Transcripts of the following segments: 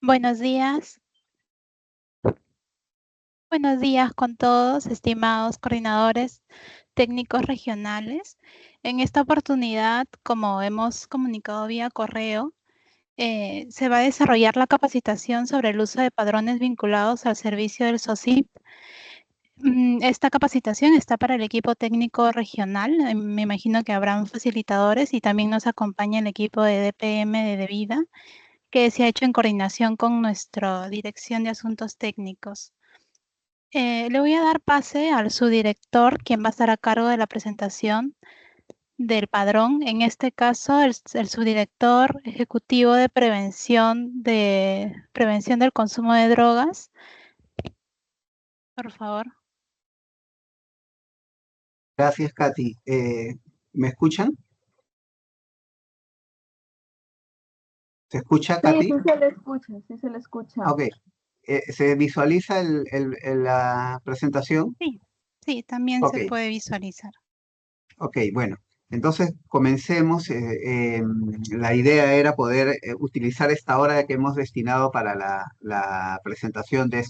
Buenos días. Buenos días con todos, estimados coordinadores técnicos regionales. En esta oportunidad, como hemos comunicado vía correo, se va a desarrollar la capacitación sobre el uso de padrones vinculados al servicio del SOSIP. Esta capacitación está para el equipo técnico regional. Me imagino que habrán facilitadores y también nos acompaña el equipo de DPM de Devida, que se ha hecho en coordinación con nuestra Dirección de Asuntos Técnicos. Le voy a dar pase al subdirector, quien va a estar a cargo de la presentación del padrón. En este caso, el subdirector ejecutivo de prevención del consumo de drogas. Por favor. Gracias, Katy. ¿Me escuchan? ¿Se escucha, Sí, Katy? sí se le escucha, sí se le escucha. Ok. ¿Se visualiza la presentación? Sí, sí, también Ok, se puede visualizar. ok, bueno. Entonces, comencemos. La idea era poder utilizar esta hora que hemos destinado para la presentación de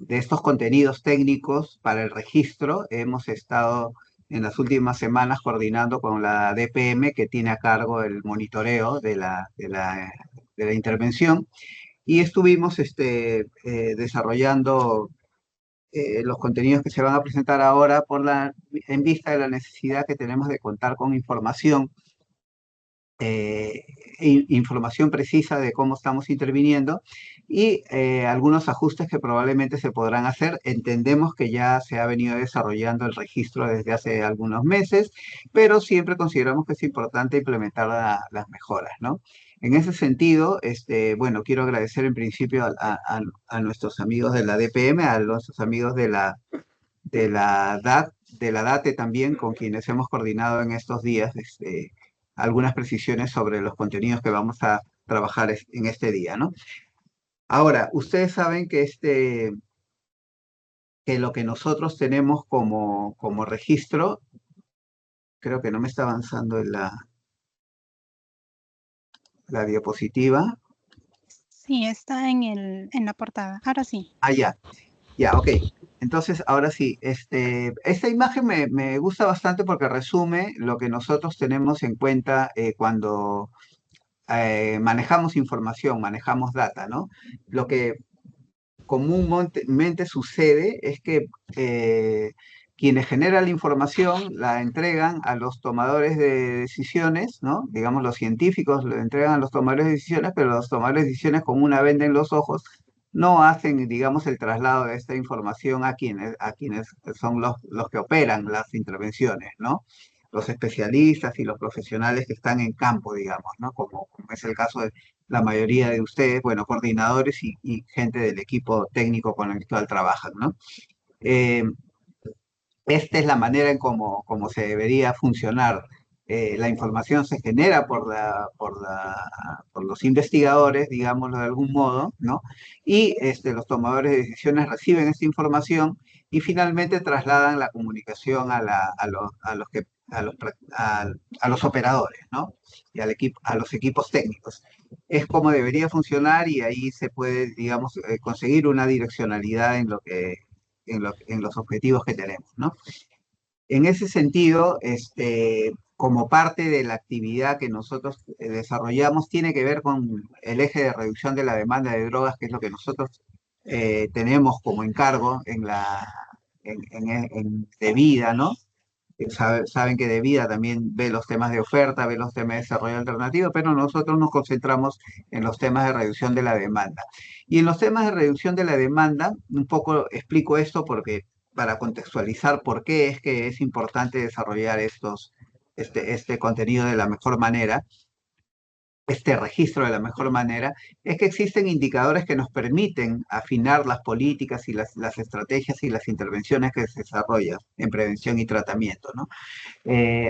estos contenidos técnicos para el registro. Hemos estado en las últimas semanas coordinando con la DPM, que tiene a cargo el monitoreo de la intervención, y estuvimos desarrollando los contenidos que se van a presentar ahora en vista de la necesidad que tenemos de contar con información, información precisa de cómo estamos interviniendo y algunos ajustes que probablemente se podrán hacer. Entendemos que ya se ha venido desarrollando el registro desde hace algunos meses, pero siempre consideramos que es importante implementar las mejoras, ¿no? En ese sentido, bueno, quiero agradecer en principio a nuestros amigos de la DPM, a nuestros amigos de la DATE también, con quienes hemos coordinado en estos días algunas precisiones sobre los contenidos que vamos a trabajar en este día, ¿no? Ahora, ustedes saben que lo que nosotros tenemos como registro, creo que no me está avanzando en la diapositiva. Sí, está en la portada. Ahora sí. Ah, ya. Ya, ok. Entonces, ahora sí, esta imagen me gusta bastante porque resume lo que nosotros tenemos en cuenta cuando manejamos información, manejamos data, ¿no? Lo que comúnmente sucede es que quienes generan la información la entregan a los tomadores de decisiones, ¿no? Digamos, los científicos lo entregan a los tomadores de decisiones, pero los tomadores de decisiones, como una venda en los ojos, no hacen, digamos, el traslado de esta información a quienes son los que operan las intervenciones, ¿no? Los especialistas y los profesionales que están en campo, digamos, ¿no? Como es el caso de la mayoría de ustedes, bueno, coordinadores y gente del equipo técnico con el cual trabajan, ¿no? Eh, Esta es la manera en cómo se debería funcionar. La información se genera por los investigadores, digámoslo de algún modo, ¿no? Y los tomadores de decisiones reciben esta información y finalmente trasladan la comunicación a los operadores, ¿no? Y a los equipos técnicos. Es como debería funcionar y ahí se puede, digamos, conseguir una direccionalidad en los objetivos que tenemos, ¿no? En ese sentido, como parte de la actividad que nosotros desarrollamos, tiene que ver con el eje de reducción de la demanda de drogas, que es lo que nosotros tenemos como encargo en Devida, ¿no? Saben que Devida también ve los temas de oferta, ve los temas de desarrollo alternativo, pero nosotros nos concentramos en los temas de reducción de la demanda. Y en los temas de reducción de la demanda, un poco explico esto porque para contextualizar por qué es que es importante desarrollar este contenido de la mejor manera, este registro de la mejor manera, es que existen indicadores que nos permiten afinar las políticas y las estrategias y las intervenciones que se desarrollan en prevención y tratamiento, ¿no?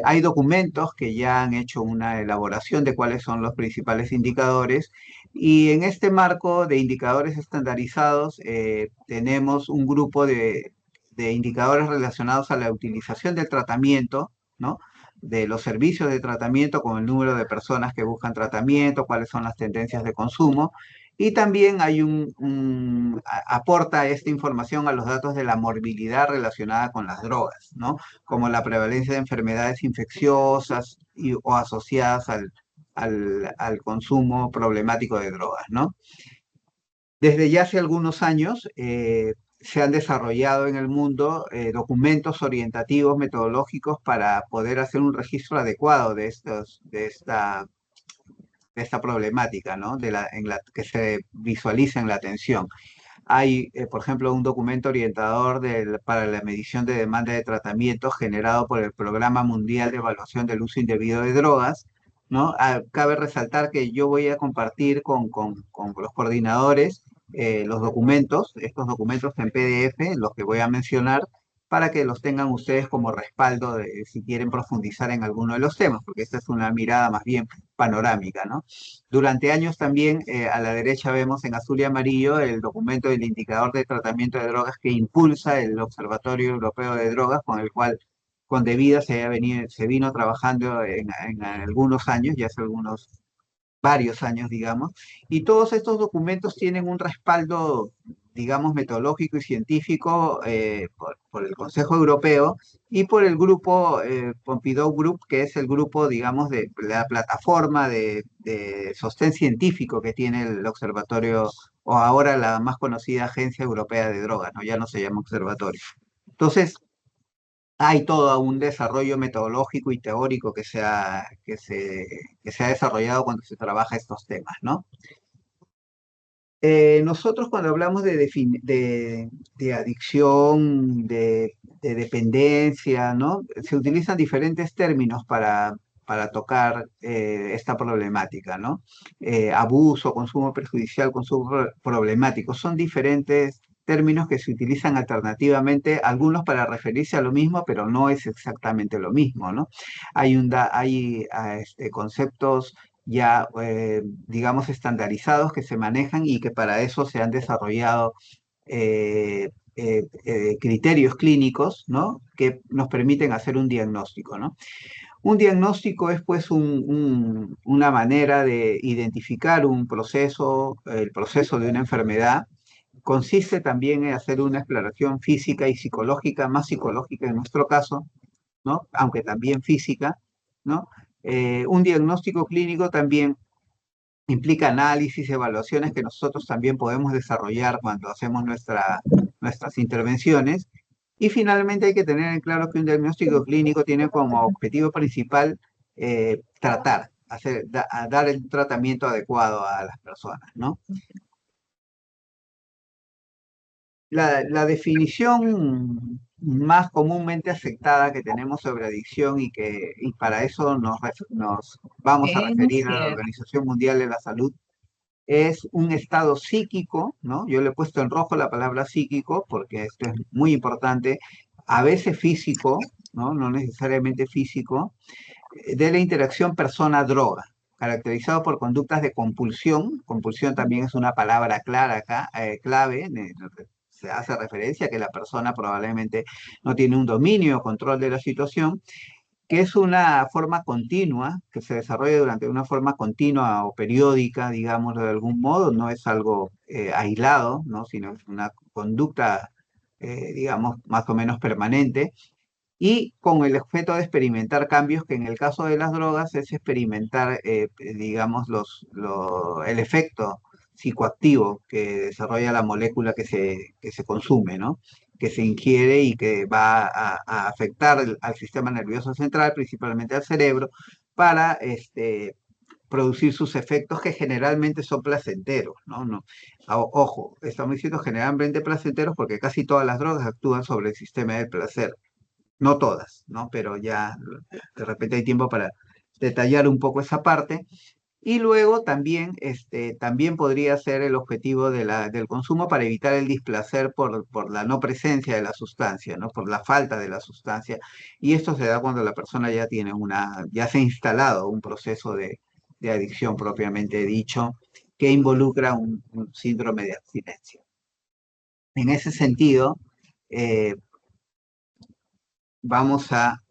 Hay documentos que ya han hecho una elaboración de cuáles son los principales indicadores y en este marco de indicadores estandarizados tenemos un grupo de indicadores relacionados a la utilización del tratamiento, ¿no? De los servicios de tratamiento con el número de personas que buscan tratamiento, cuáles son las tendencias de consumo Y también hay aporta esta información a los datos de la morbilidad relacionada con las drogas, ¿no? Como la prevalencia de enfermedades infecciosas o asociadas al consumo problemático de drogas, ¿no? Desde ya hace algunos años se han desarrollado en el mundo documentos orientativos metodológicos para poder hacer un registro adecuado de esta problemática, ¿no? Que se visualiza en la atención. Hay, por ejemplo, un documento orientador para la medición de demanda de tratamientos generado por el Programa Mundial de Evaluación del Uso Indebido de Drogas, ¿no? Cabe resaltar que yo voy a compartir con los coordinadores los documentos, estos documentos en PDF, los que voy a mencionar, para que los tengan ustedes como respaldo de, si quieren profundizar en alguno de los temas, porque esta es una mirada más bien panorámica, ¿no? Durante años también a la derecha vemos en azul y amarillo el documento del indicador de tratamiento de drogas que impulsa el Observatorio Europeo de Drogas, con el cual con debida se vino trabajando en algunos años, ya hace varios años, digamos, y todos estos documentos tienen un respaldo, digamos, metodológico y científico por el Consejo Europeo y por el grupo Pompidou Group, que es el grupo, digamos, de la plataforma de sostén científico que tiene el observatorio, o ahora la más conocida Agencia Europea de Drogas, ¿no? Ya no se llama observatorio. Entonces, hay todo un desarrollo metodológico y teórico que se ha desarrollado cuando se trabaja estos temas, ¿no? Nosotros cuando hablamos de adicción, de dependencia, ¿no? Se utilizan diferentes términos para tocar esta problemática, ¿no? Abuso, consumo perjudicial, consumo problemático, son diferentes términos que se utilizan alternativamente, algunos para referirse a lo mismo, pero no es exactamente lo mismo, ¿no? Hay conceptos ya, digamos, estandarizados que se manejan y que para eso se han desarrollado criterios clínicos, ¿no? Que nos permiten hacer un diagnóstico, ¿no? Un diagnóstico es pues una manera de identificar un proceso, el proceso de una enfermedad. Consiste también en hacer una exploración física y psicológica, más psicológica en nuestro caso, ¿no? Aunque también física, ¿no? Un diagnóstico clínico también implica análisis, evaluaciones que nosotros también podemos desarrollar cuando hacemos nuestras intervenciones. Y finalmente hay que tener en claro que un diagnóstico clínico tiene como objetivo principal dar el tratamiento adecuado a las personas, ¿no? La definición más comúnmente aceptada que tenemos sobre adicción y para eso nos vamos a referir a la Organización Mundial de la Salud es un estado psíquico, ¿no? Yo le he puesto en rojo la palabra psíquico porque esto es muy importante, a veces físico, ¿no? No necesariamente físico, de la interacción persona-droga, caracterizado por conductas de compulsión. Compulsión también es una palabra clara acá, clave, se hace referencia a que la persona probablemente no tiene un dominio o control de la situación, que es una forma continua, que se desarrolla durante una forma continua o periódica, digamos, de algún modo, no es algo aislado, ¿no? Sino es una conducta, digamos, más o menos permanente, y con el objeto de experimentar cambios que en el caso de las drogas es experimentar, digamos, el efecto psicoactivo que desarrolla la molécula que se consume, ¿no? Que se ingiere y que va a afectar al sistema nervioso central, principalmente al cerebro, para producir sus efectos que generalmente son placenteros, ¿no? Ojo, estamos diciendo generalmente placenteros porque casi todas las drogas actúan sobre el sistema del placer, no todas, ¿no? Pero ya de repente hay tiempo para detallar un poco esa parte. Y luego también, también podría ser el objetivo del consumo para evitar el displacer por la no presencia de la sustancia, ¿no? Por la falta de la sustancia. Y esto se da cuando la persona ya se ha instalado un proceso de adicción propiamente dicho, que involucra un síndrome de abstinencia. En ese sentido, eh, vamos a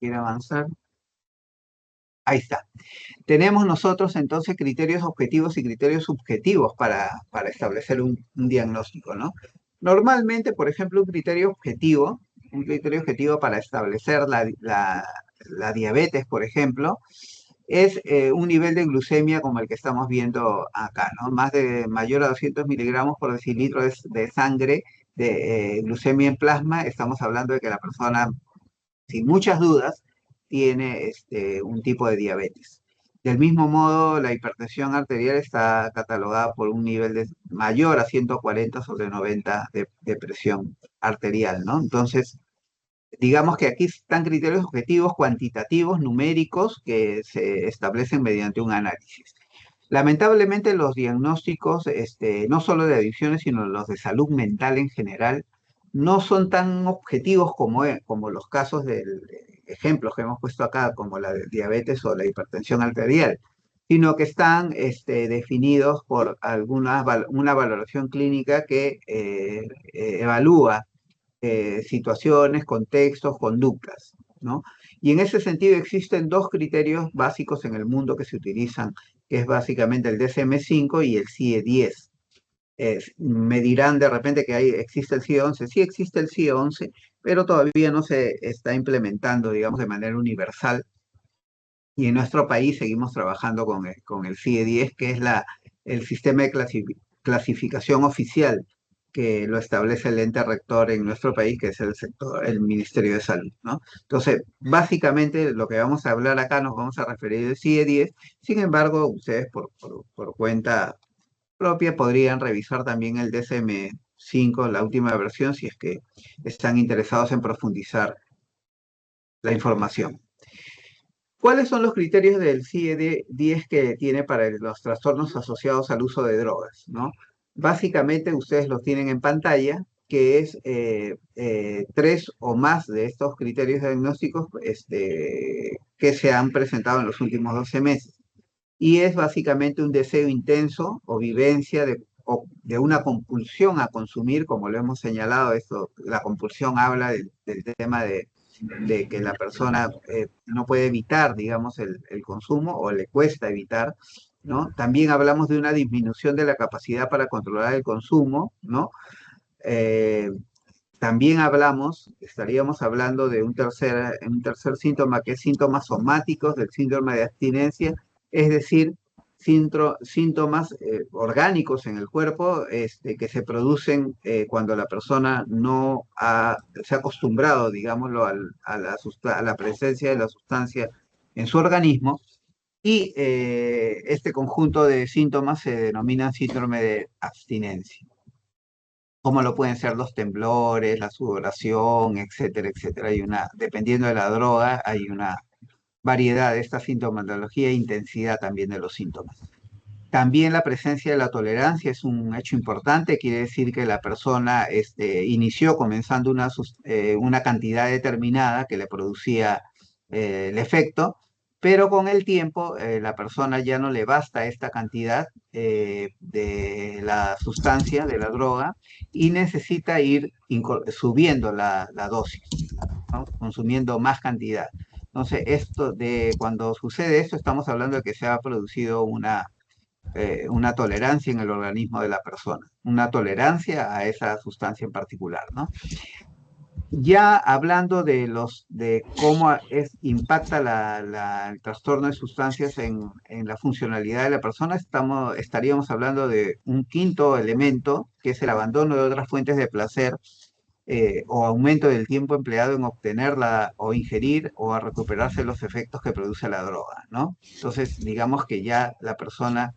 ir a avanzar. Ahí está. Tenemos nosotros entonces criterios objetivos y criterios subjetivos para establecer un diagnóstico, ¿no? Normalmente, por ejemplo, un criterio objetivo para establecer la diabetes, por ejemplo, es un nivel de glucemia como el que estamos viendo acá, ¿no? Mayor a 200 miligramos por decilitro de sangre de glucemia en plasma. Estamos hablando de que la persona, sin muchas dudas, tiene un tipo de diabetes. Del mismo modo, la hipertensión arterial está catalogada por un nivel mayor a 140 sobre 90 de presión arterial, ¿no? Entonces, digamos que aquí están criterios objetivos, cuantitativos, numéricos, que se establecen mediante un análisis. Lamentablemente los diagnósticos, no solo de adicciones, sino los de salud mental en general, no son tan objetivos como los casos de ejemplos que hemos puesto acá, como la diabetes o la hipertensión arterial, sino que están definidos por una valoración clínica que evalúa situaciones, contextos, conductas, ¿no? Y en ese sentido existen dos criterios básicos en el mundo que se utilizan, que es básicamente el DSM-5 y el CIE-10. Me dirán de repente que existe el CIE-11. Sí existe el CIE-11, pero todavía no se está implementando, digamos, de manera universal. Y en nuestro país seguimos trabajando con el CIE-10, que es el sistema de clasificación oficial que lo establece el ente rector en nuestro país, que es el Ministerio de Salud, ¿no? Entonces, básicamente lo que vamos a hablar acá nos vamos a referir al CIE-10. Sin embargo, ustedes por cuenta propia podrían revisar también el DSM-5, la última versión, si es que están interesados en profundizar la información. ¿Cuáles son los criterios del CIE-10 que tiene para los trastornos asociados al uso de drogas, ¿no? Básicamente ustedes los tienen en pantalla, que es tres o más de estos criterios diagnósticos que se han presentado en los últimos 12 meses. Y es básicamente un deseo intenso o vivencia de una compulsión a consumir, como lo hemos señalado. La compulsión habla del tema de que la persona no puede evitar, digamos, el consumo o le cuesta evitar, ¿no? También hablamos de una disminución de la capacidad para controlar el consumo, ¿no? Eh, También estaríamos hablando de un tercer síntoma, que es síntomas somáticos del síndrome de abstinencia, es decir, síntomas orgánicos en el cuerpo que se producen cuando la persona no se ha acostumbrado, digámoslo, a la presencia de la sustancia en su organismo. Y este conjunto de síntomas se denomina síndrome de abstinencia, como lo pueden ser los temblores, la sudoración, etcétera, etcétera. Dependiendo de la droga, hay una variedad de esta sintomatología e intensidad también de los síntomas. También la presencia de la tolerancia es un hecho importante, quiere decir que la persona inició comenzando una cantidad determinada que le producía el efecto, pero con el tiempo la persona ya no le basta esta cantidad de la sustancia, de la droga, y necesita ir subiendo la dosis, ¿no? Consumiendo más cantidad. Entonces, cuando sucede esto, estamos hablando de que se ha producido una tolerancia en el organismo de la persona, una tolerancia a esa sustancia en particular, ¿no? Ya hablando de cómo impacta el trastorno de sustancias en la funcionalidad de la persona, estaríamos hablando de un quinto elemento, que es el abandono de otras fuentes de placer o aumento del tiempo empleado en obtenerla o ingerir o a recuperarse los efectos que produce la droga, ¿no? Entonces, digamos que ya la persona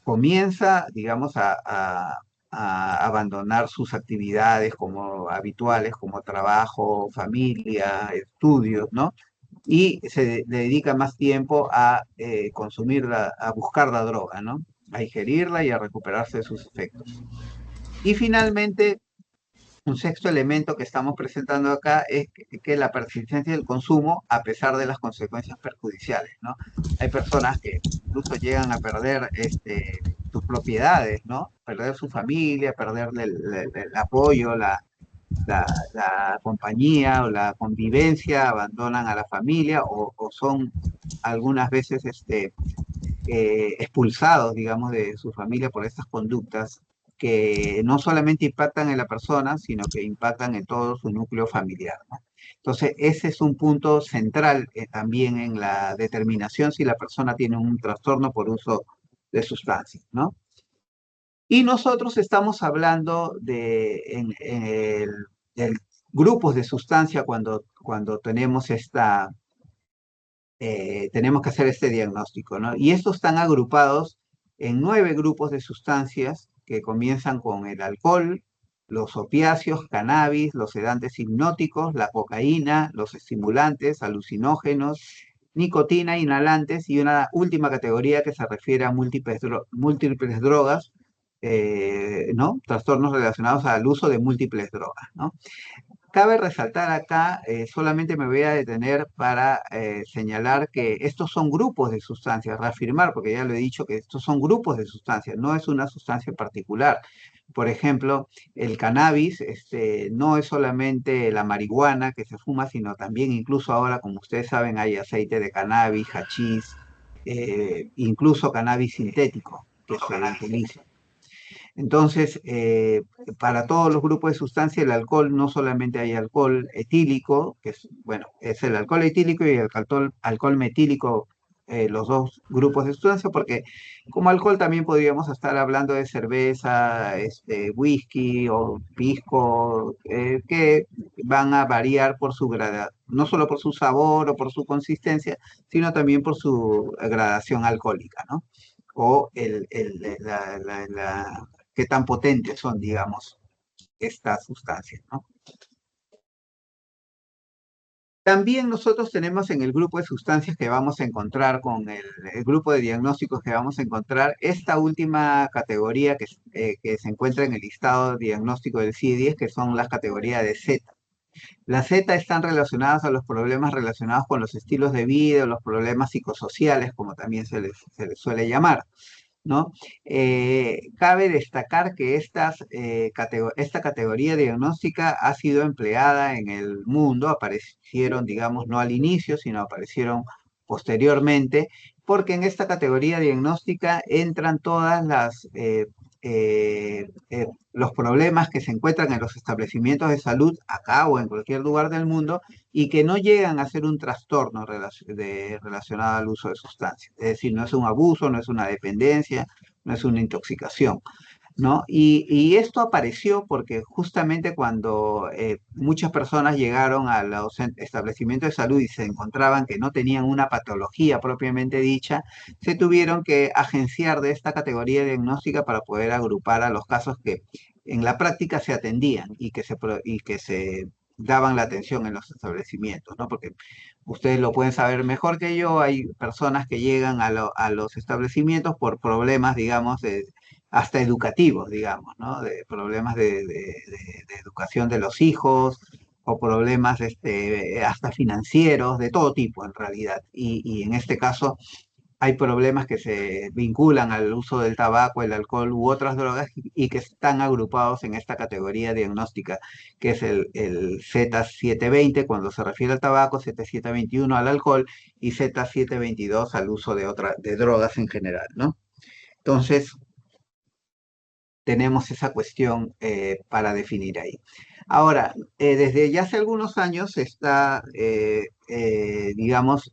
comienza, digamos, a abandonar sus actividades como habituales, como trabajo, familia, estudios, ¿no? Y le dedica más tiempo a consumirla, a buscar la droga, ¿no? A ingerirla y a recuperarse de sus efectos. Y finalmente, un sexto elemento que estamos presentando acá es que la persistencia del consumo a pesar de las consecuencias perjudiciales, ¿no? Hay personas que incluso llegan a perder sus propiedades, ¿no? Perder su familia, perder el apoyo, la compañía o la convivencia, abandonan a la familia o son algunas veces expulsados, digamos, de su familia por estas conductas que no solamente impactan en la persona, sino que impactan en todo su núcleo familiar, ¿no? Entonces, ese es un punto central también en la determinación si la persona tiene un trastorno por uso de sustancias, ¿no? Y nosotros estamos hablando de grupos de sustancia cuando tenemos que hacer este diagnóstico, ¿no? Y estos están agrupados en 9 grupos de sustancias que comienzan con el alcohol, los opiáceos, cannabis, los sedantes hipnóticos, la cocaína, los estimulantes, alucinógenos, nicotina, inhalantes y una última categoría que se refiere a múltiples drogas, ¿no? Trastornos relacionados al uso de múltiples drogas, ¿no? Cabe resaltar acá, solamente me voy a detener para señalar que estos son grupos de sustancias, reafirmar, porque ya lo he dicho que estos son grupos de sustancias, no es una sustancia en particular. Por ejemplo, el cannabis no es solamente la marihuana que se fuma, sino también incluso ahora, como ustedes saben, hay aceite de cannabis, hachís, incluso cannabis sintético que se utiliza. Entonces, para todos los grupos de sustancias, el alcohol no solamente hay alcohol etílico, que es, bueno, es el alcohol etílico y el alcohol metílico, los dos grupos de sustancias, porque como alcohol también podríamos estar hablando de cerveza, whisky o pisco, que van a variar por su gradación, no solo por su sabor o por su consistencia, sino también por su gradación alcohólica, ¿no? O qué tan potentes son, digamos, estas sustancias, ¿no? También nosotros tenemos en el grupo de sustancias que vamos a encontrar con el grupo de diagnósticos que vamos a encontrar esta última categoría que se encuentra en el listado diagnóstico del CIE-10, que son las categorías de Z. Las Z están relacionadas a los problemas relacionados con los estilos de vida, los problemas psicosociales, como también se les suele llamar, ¿no? Cabe destacar que esta categoría diagnóstica ha sido empleada en el mundo, aparecieron, digamos, no al inicio, sino aparecieron posteriormente, porque en esta categoría diagnóstica entran todas los problemas que se encuentran en los establecimientos de salud acá o en cualquier lugar del mundo y que no llegan a ser un trastorno relacionado al uso de sustancias. Es decir, no es un abuso, no es una dependencia, no es una intoxicación, ¿no? Y esto apareció porque justamente cuando muchas personas llegaron a los establecimientos de salud y se encontraban que no tenían una patología propiamente dicha, se tuvieron que agenciar de esta categoría diagnóstica para poder agrupar a los casos que en la práctica se atendían y que se daban la atención en los establecimientos, ¿no? Porque ustedes lo pueden saber mejor que yo, hay personas que llegan a los establecimientos por problemas, digamos, hasta educativos, digamos, ¿no? De problemas de educación de los hijos o problemas hasta financieros, de todo tipo en realidad. Y en este caso hay problemas que se vinculan al uso del tabaco, el alcohol u otras drogas y que están agrupados en esta categoría diagnóstica, que es el Z720 cuando se refiere al tabaco, Z721 al alcohol y Z722 al uso de drogas en general, ¿no? Entonces, tenemos esa cuestión para definir ahí. Ahora, desde ya hace algunos años se está, digamos,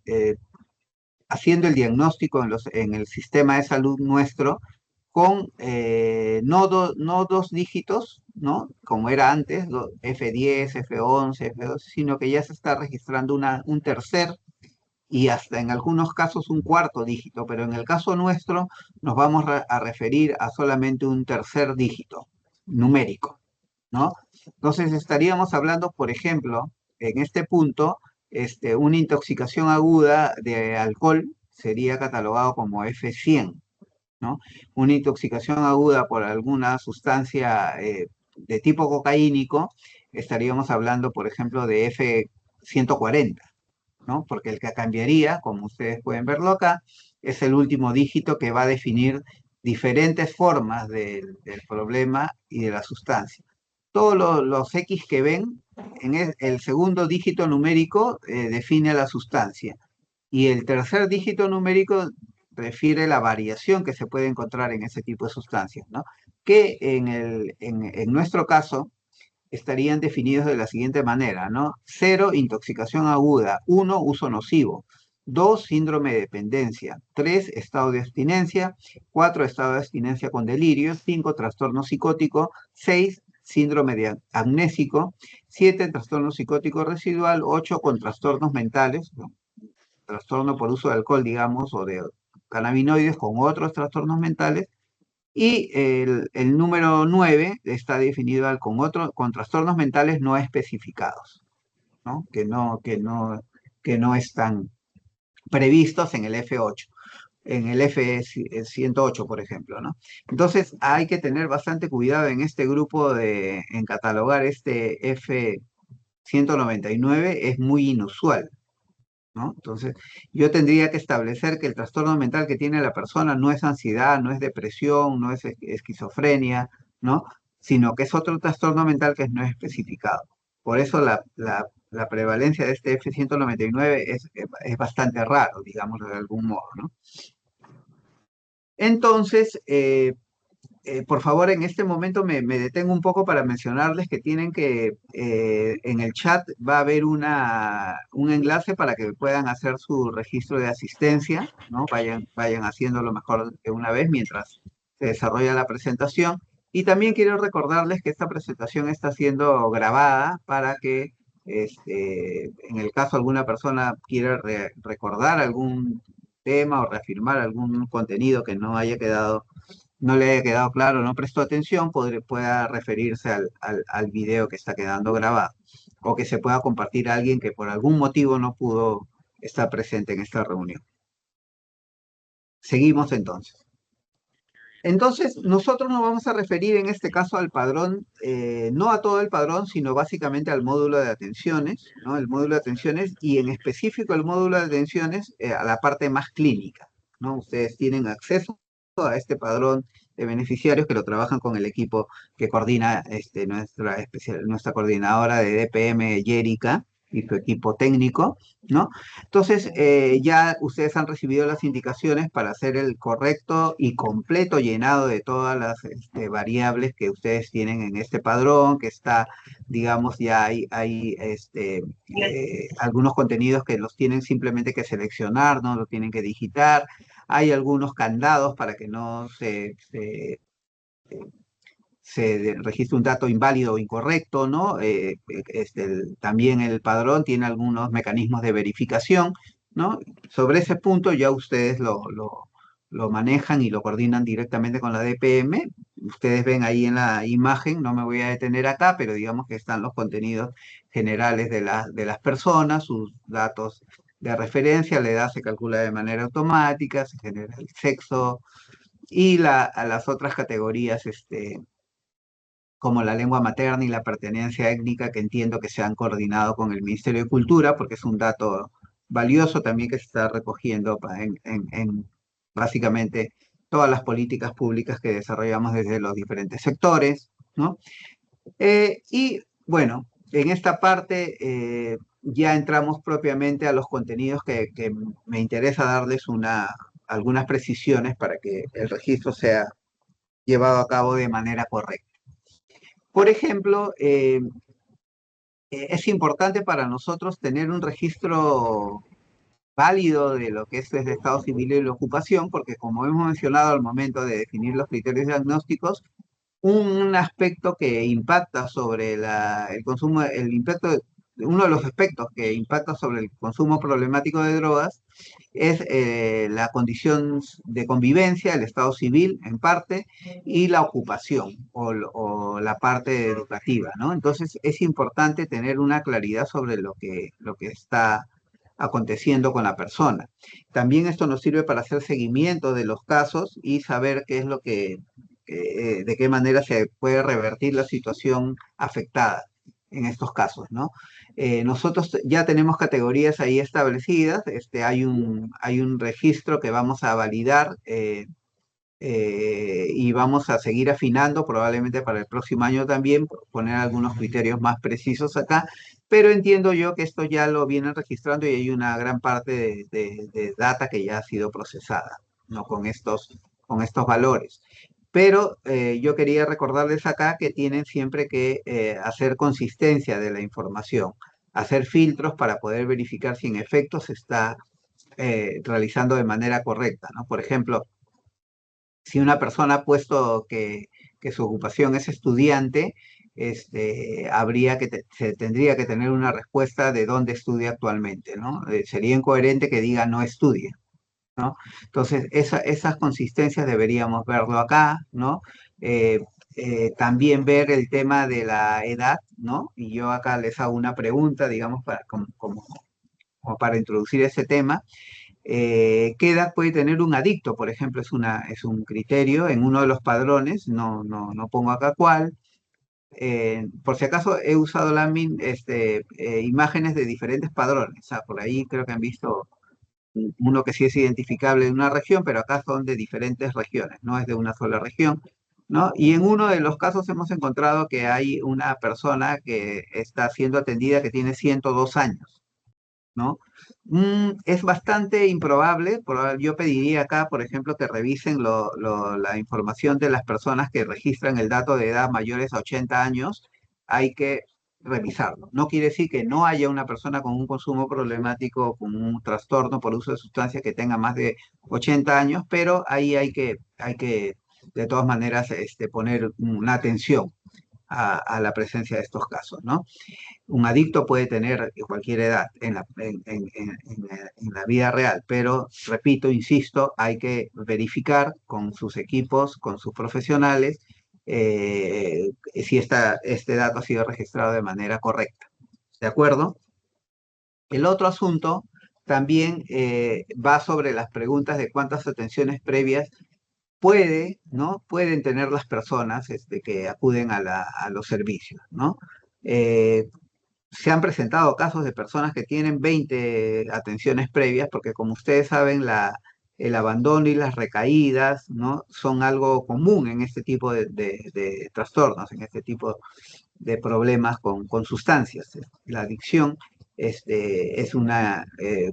haciendo el diagnóstico en el sistema de salud nuestro con no dos dígitos, ¿no? Como era antes, F10, F11, F12, sino que ya se está registrando un tercer y hasta en algunos casos un cuarto dígito, pero en el caso nuestro nos vamos a referir a solamente un tercer dígito numérico, ¿no? Entonces estaríamos hablando, por ejemplo, en este punto, una intoxicación aguda de alcohol sería catalogado como F100, ¿no? Una intoxicación aguda por alguna sustancia de tipo cocaínico, estaríamos hablando, por ejemplo, de F140, ¿no? Porque el que cambiaría, como ustedes pueden verlo acá, es el último dígito que va a definir diferentes formas del problema y de la sustancia. Todos los X que ven, en el segundo dígito numérico define la sustancia. Y el tercer dígito numérico refiere la variación que se puede encontrar en ese tipo de sustancias, ¿no? Que en nuestro caso estarían definidos de la siguiente manera, ¿no? 0, intoxicación aguda. 1, uso nocivo. 2, síndrome de dependencia. 3, estado de abstinencia. 4, estado de abstinencia con delirio. 5, trastorno psicótico. 6, síndrome de amnésico. 7, trastorno psicótico residual. 8, con trastornos mentales, ¿no? Trastorno por uso de alcohol, digamos, o de cannabinoides con otros trastornos mentales. Y el número 9 está definido con trastornos mentales no especificados, ¿no? Que no están previstos en el F8, en el F108, por ejemplo, ¿no? Entonces hay que tener bastante cuidado en este grupo en catalogar este F199, es muy inusual, ¿no? Entonces, yo tendría que establecer que el trastorno mental que tiene la persona no es ansiedad, no es depresión, no es esquizofrenia, ¿no? Sino que es otro trastorno mental que no es especificado. Por eso la prevalencia de este F199 es bastante raro, digámoslo de algún modo, ¿no? Entonces, por favor, en este momento me detengo un poco para mencionarles que tienen que, en el chat va a haber un enlace para que puedan hacer su registro de asistencia, ¿no? Vayan haciéndolo mejor de una vez mientras se desarrolla la presentación. Y también quiero recordarles que esta presentación está siendo grabada para que, en el caso alguna persona quiera recordar algún tema o reafirmar algún contenido que no le haya quedado claro, no prestó atención, pueda referirse al video que está quedando grabado o que se pueda compartir a alguien que por algún motivo no pudo estar presente en esta reunión. Seguimos entonces. Entonces, nosotros nos vamos a referir en este caso al padrón, no a todo el padrón, sino básicamente al módulo de atenciones, ¿no? El módulo de atenciones y en específico el módulo de atenciones a la parte más clínica, ¿no? Ustedes tienen acceso a este padrón de beneficiarios que lo trabajan con el equipo que coordina nuestra coordinadora de DPM, Yérica, y su equipo técnico, ¿no? Entonces, ya ustedes han recibido las indicaciones para hacer el correcto y completo llenado de todas las variables que ustedes tienen en este padrón, que está, digamos, ya hay algunos contenidos que los tienen simplemente que seleccionar, no lo tienen que digitar. Hay algunos candados para que no se registre un dato inválido o incorrecto, ¿no? También el padrón tiene algunos mecanismos de verificación, ¿no? Sobre ese punto ya ustedes lo manejan y lo coordinan directamente con la DPM. Ustedes ven ahí en la imagen, no me voy a detener acá, pero digamos que están los contenidos generales de las personas, sus datos de referencia, la edad se calcula de manera automática, se genera el sexo y a las otras categorías, como la lengua materna y la pertenencia étnica, que entiendo que se han coordinado con el Ministerio de Cultura, porque es un dato valioso también que se está recogiendo en básicamente todas las políticas públicas que desarrollamos desde los diferentes sectores, ¿no? Y bueno, en esta parte ya entramos propiamente a los contenidos que me interesa darles algunas precisiones para que el registro sea llevado a cabo de manera correcta. Por ejemplo, es importante para nosotros tener un registro válido de lo que es el estado civil y la ocupación, porque como hemos mencionado al momento de definir los criterios diagnósticos, un aspecto que impacta sobre el consumo, uno de los aspectos que impacta sobre el consumo problemático de drogas es la condición de convivencia, el estado civil en parte, y la ocupación o la parte educativa, ¿no? Entonces es importante tener una claridad sobre lo que está aconteciendo con la persona. También esto nos sirve para hacer seguimiento de los casos y saber qué es de qué manera se puede revertir la situación afectada en estos casos, ¿no? Nosotros ya tenemos categorías ahí establecidas, hay un registro que vamos a validar y vamos a seguir afinando probablemente para el próximo año también, poner algunos criterios más precisos acá, pero entiendo yo que esto ya lo vienen registrando y hay una gran parte de data que ya ha sido procesada, ¿no? Con estos valores. Pero yo quería recordarles acá que tienen siempre que hacer consistencia de la información, hacer filtros para poder verificar si en efecto se está realizando de manera correcta, ¿no? Por ejemplo, si una persona ha puesto que su ocupación es estudiante, se tendría que tener una respuesta de dónde estudia actualmente, ¿no? Sería incoherente que diga no estudia, ¿no? Entonces, esas consistencias deberíamos verlo acá, ¿no? Eh, También ver el tema de la edad, ¿no? Y yo acá les hago una pregunta, digamos, como para introducir ese tema. ¿Qué edad puede tener un adicto? Por ejemplo, es un criterio en uno de los padrones, no pongo acá cuál. Por si acaso he usado imágenes de diferentes padrones. O sea, por ahí creo que han visto uno que sí es identificable de una región, pero acá son de diferentes regiones, no es de una sola región, ¿no? Y en uno de los casos hemos encontrado que hay una persona que está siendo atendida que tiene 102 años, ¿no? Es bastante improbable, yo pediría acá, por ejemplo, que revisen la información de las personas que registran el dato de edad mayores a 80 años, hay que revisarlo. No quiere decir que no haya una persona con un consumo problemático, con un trastorno por uso de sustancias que tenga más de 80 años, pero ahí hay que de todas maneras, poner una atención a la presencia de estos casos, ¿no? Un adicto puede tener cualquier edad en la vida real, pero repito, insisto, hay que verificar con sus equipos, con sus profesionales, si este dato ha sido registrado de manera correcta. ¿De acuerdo? El otro asunto también va sobre las preguntas de cuántas atenciones previas ¿no? Pueden tener las personas que acuden a los servicios, ¿no? Eh, Se han presentado casos de personas que tienen 20 atenciones previas, porque como ustedes saben, el abandono y las recaídas, ¿no? Son algo común en este tipo de trastornos, en este tipo de problemas con sustancias. La adicción es una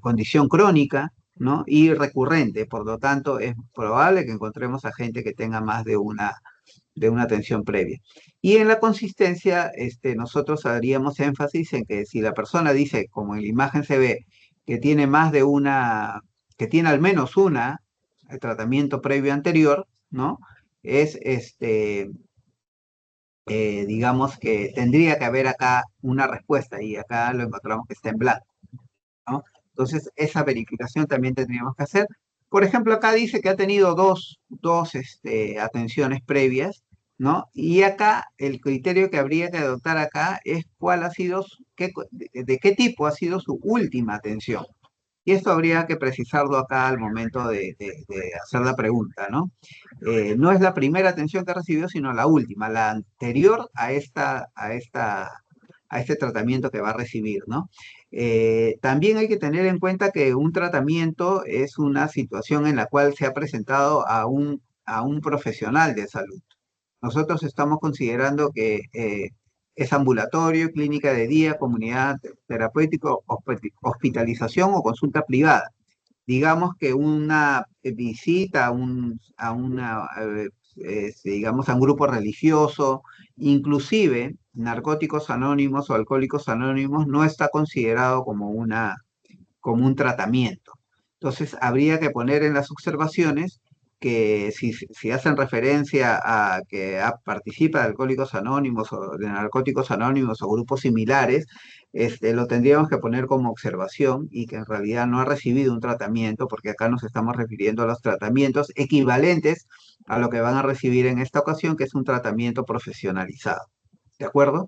condición crónica, ¿no? Y recurrente, por lo tanto, es probable que encontremos a gente que tenga más de una atención previa. Y en la consistencia, nosotros haríamos énfasis en que si la persona dice, como en la imagen se ve, que tiene que tiene al menos una tratamiento previo anterior, ¿no? Es digamos que tendría que haber acá una respuesta y acá lo encontramos que está en blanco, ¿no? Entonces, esa verificación también tendríamos que hacer. Por ejemplo, acá dice que ha tenido dos atenciones previas, ¿no? Y acá el criterio que habría que adoptar acá es cuál ha sido, de qué tipo ha sido su última atención. Y esto habría que precisarlo acá al momento de hacer la pregunta, ¿no? No es la primera atención que recibió, sino la última, la anterior a este tratamiento que va a recibir, ¿no? También hay que tener en cuenta que un tratamiento es una situación en la cual se ha presentado a un profesional de salud. Nosotros estamos considerando que es ambulatorio, clínica de día, comunidad terapéutico, hospitalización o consulta privada. Digamos que una visita digamos, a un grupo religioso, inclusive narcóticos anónimos o alcohólicos anónimos, no está considerado como un tratamiento. Entonces, habría que poner en las observaciones que si hacen referencia a que participa de Alcohólicos Anónimos o de Narcóticos Anónimos o grupos similares, lo tendríamos que poner como observación y que en realidad no ha recibido un tratamiento, porque acá nos estamos refiriendo a los tratamientos equivalentes a lo que van a recibir en esta ocasión, que es un tratamiento profesionalizado. ¿De acuerdo?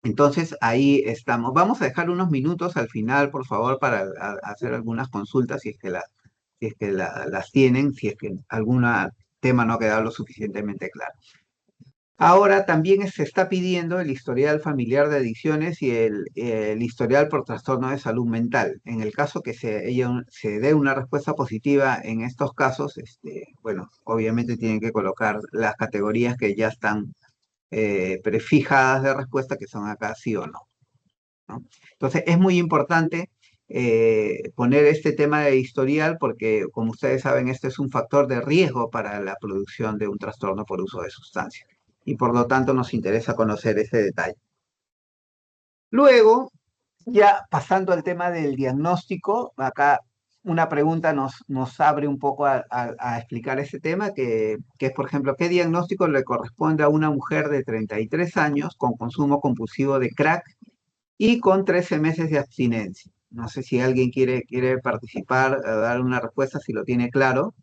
Entonces ahí estamos. Vamos a dejar unos minutos al final, por favor, para hacer algunas consultas si es que las tienen, si es que algún tema no ha quedado lo suficientemente claro. Ahora también se está pidiendo el historial familiar de adicciones y el historial por trastorno de salud mental. En el caso que se dé una respuesta positiva en estos casos, bueno, obviamente tienen que colocar las categorías que ya están prefijadas de respuesta, que son acá sí o no. ¿no? Entonces, es muy importante poner este tema de historial porque, como ustedes saben, este es un factor de riesgo para la producción de un trastorno por uso de sustancias. Y por lo tanto, nos interesa conocer ese detalle. Luego, ya pasando al tema del diagnóstico, acá una pregunta nos abre un poco a explicar ese tema, que es, por ejemplo, ¿qué diagnóstico le corresponde a una mujer de 33 años con consumo compulsivo de crack y con 13 meses de abstinencia? No sé si alguien quiere participar, dar una respuesta, si lo tiene claro.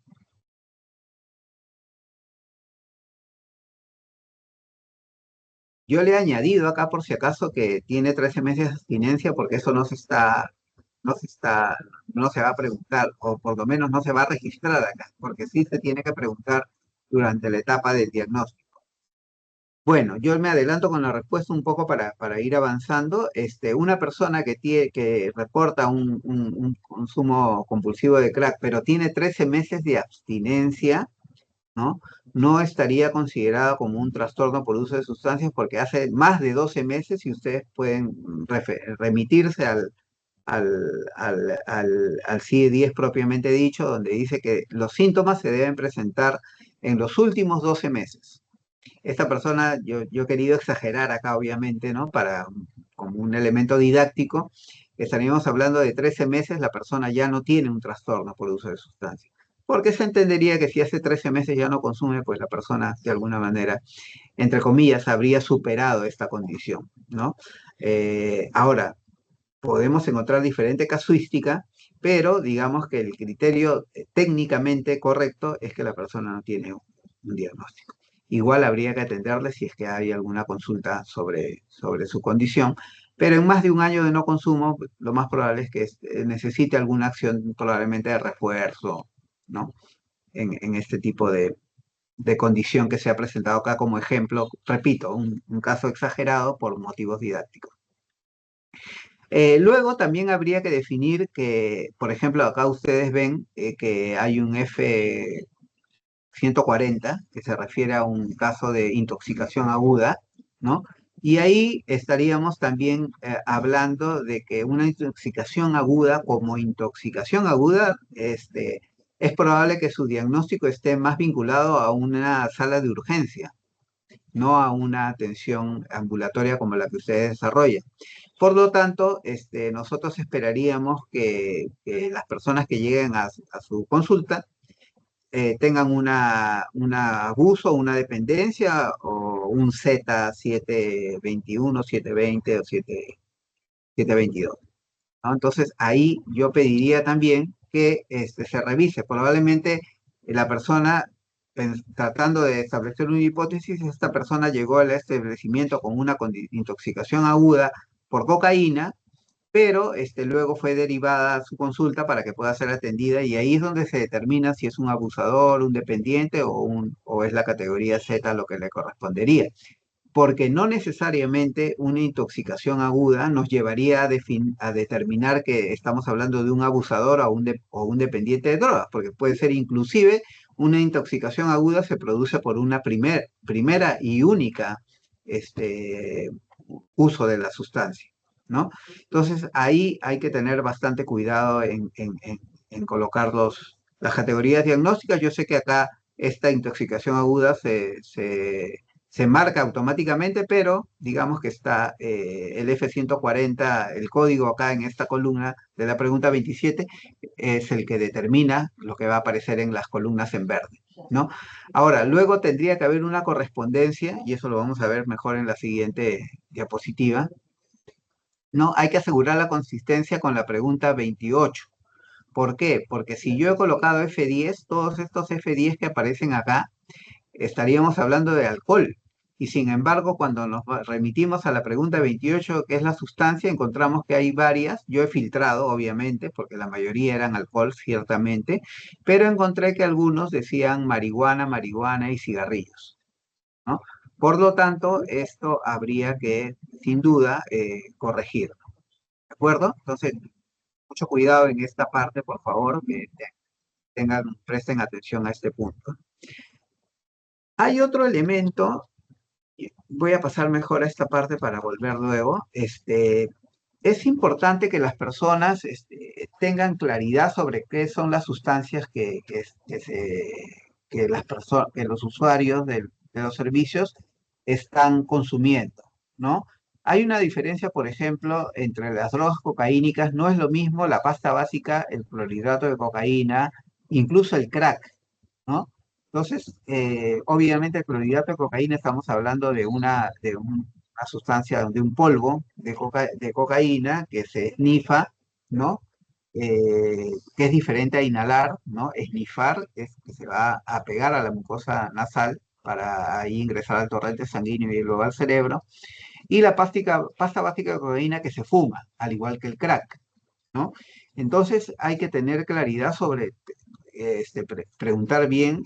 Yo le he añadido acá por si acaso que tiene 13 meses de abstinencia porque eso no se está, no se va a preguntar, o por lo menos no se va a registrar acá, porque sí se tiene que preguntar durante la etapa del diagnóstico. Bueno, yo me adelanto con la respuesta un poco para ir avanzando. Una persona que reporta un consumo compulsivo de crack, pero tiene 13 meses de abstinencia, ¿no? No estaría considerada como un trastorno por uso de sustancias porque hace más de 12 meses y ustedes pueden remitirse al, al CIE-10 propiamente dicho, donde dice que los síntomas se deben presentar en los últimos 12 meses. Esta persona, yo he querido exagerar acá, obviamente, ¿no? Como un elemento didáctico, estaríamos hablando de 13 meses, la persona ya no tiene un trastorno por uso de sustancias. Porque se entendería que si hace 13 meses ya no consume, pues la persona, de alguna manera, entre comillas, habría superado esta condición, ¿no? Ahora, podemos encontrar diferente casuística, pero digamos que el criterio técnicamente correcto es que la persona no tiene un diagnóstico. Igual habría que atenderle si es que hay alguna consulta sobre su condición, pero en más de un año de no consumo, lo más probable es que necesite alguna acción probablemente de refuerzo, ¿no? En este tipo de condición que se ha presentado acá como ejemplo, repito, un caso exagerado por motivos didácticos. Luego también habría que definir que, por ejemplo, acá ustedes ven que hay un F-140 que se refiere a un caso de intoxicación aguda, ¿no? Y ahí estaríamos también hablando de que una intoxicación aguda como intoxicación aguda, es probable que su diagnóstico esté más vinculado a una sala de urgencia, no a una atención ambulatoria como la que ustedes desarrollan. Por lo tanto, nosotros esperaríamos que las personas que lleguen a su consulta tengan un abuso, una dependencia o un Z721, 720 o 722, ¿no? Entonces, ahí yo pediría también que se revise. Probablemente la persona, tratando de establecer una hipótesis, esta persona llegó al establecimiento con una intoxicación aguda por cocaína, pero luego fue derivada a su consulta para que pueda ser atendida y ahí es donde se determina si es un abusador, un dependiente o es la categoría Z lo que le correspondería. Porque no necesariamente una intoxicación aguda nos llevaría a determinar que estamos hablando de un abusador o un dependiente de drogas, porque puede ser inclusive una intoxicación aguda se produce por una primera y única uso de la sustancia, ¿no? Entonces ahí hay que tener bastante cuidado en colocar las categorías diagnósticas. Yo sé que acá esta intoxicación aguda se marca automáticamente, pero digamos que está el F-140, el código acá en esta columna de la pregunta 27, es el que determina lo que va a aparecer en las columnas en verde, ¿no? Ahora, luego tendría que haber una correspondencia, y eso lo vamos a ver mejor en la siguiente diapositiva, ¿no? Hay que asegurar la consistencia con la pregunta 28. ¿Por qué? Porque si yo he colocado F10, todos estos F10 que aparecen acá, estaríamos hablando de alcohol. Y sin embargo, cuando nos remitimos a la pregunta 28, que es la sustancia, encontramos que hay varias. Yo he filtrado, obviamente, porque la mayoría eran alcohol, ciertamente, pero encontré que algunos decían marihuana, marihuana y cigarrillos, ¿no? Por lo tanto, esto habría que, sin duda, corregir. ¿De acuerdo? Entonces, mucho cuidado en esta parte, por favor, que presten atención a este punto. Hay otro elemento, voy a pasar mejor a esta parte para volver luego. es importante que las personas tengan claridad sobre qué son las sustancias que los usuarios de los servicios están consumiendo, ¿no? Hay una diferencia, por ejemplo, entre las drogas cocaínicas. No es lo mismo la pasta básica, el clorhidrato de cocaína, incluso el crack, ¿no? Entonces, obviamente el clorhidrato de cocaína estamos hablando una sustancia, de un polvo de cocaína que se esnifa, ¿no? Que es diferente a inhalar, ¿no? Esnifar es que se va a pegar a la mucosa nasal para ahí ingresar al torrente sanguíneo y luego al cerebro. Y la pasta básica de cocaína que se fuma, al igual que el crack, ¿no? Entonces hay que tener claridad sobre preguntar bien,